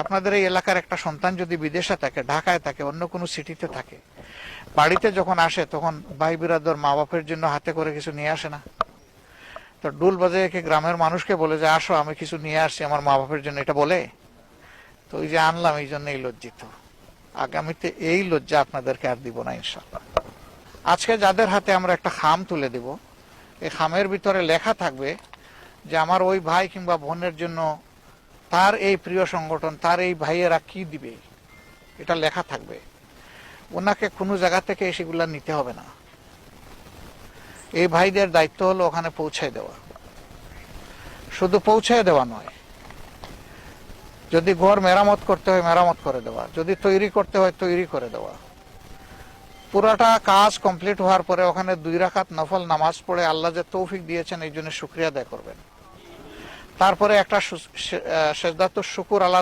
আপনাদের এই এলাকার একটা সন্তান যদি বিদেশে থাকে, ঢাকায় থাকে, অন্য কোনো সিটিতে থাকে, বাড়িতে যখন আসে তখন ভাই বিরাদর মা বাপের জন্য হাতে করে কিছু নিয়ে আসে না? তো ডুল বাজায় কি গ্রামের মানুষকে বলে যে আসো আমি কিছু নিয়ে আসছি আমার মা বাপের জন্য, এটা বলে? তো ওই যে আনলাম এই জন্যই লজ্জিত। আগামীতে এই লজ্জা আপনাদেরকে আর দিব না ইনশাল্লাহ। আজকে যাদের হাতে আমরা একটা খাম তুলে দেব, এই খামের ভিতরে লেখা থাকবে যে আমার ওই ভাই কিংবা বোনের জন্য তার এই প্রিয় সংগঠন, তার এই ভাইয়েরা কি দিবে, এটা লেখা থাকবে। ওনাকে কোনো জায়গা থেকে সেগুলা নিতে হবে না। এই ভাইদের দায়িত্ব হলো ওখানে পৌঁছায় দেওয়া। শুধু পৌঁছায় দেওয়া নয়, যদি ঘর মেরামত করতে হয় মেরামত করে দেওয়া, যদি তৈরি করতে হয় তৈরি করে দেওয়া। পুরাটা কাজ কমপ্লিট হওয়ার পরে ওখানে 2 রাকাত নফল নামাজ পড়ে আল্লাহ যে তৌফিক দিয়েছেন এই জন্য শুকরিয়া আদায় করবেন। তারপরে একটা সেজদাতুশ শুকুর আল্লাহ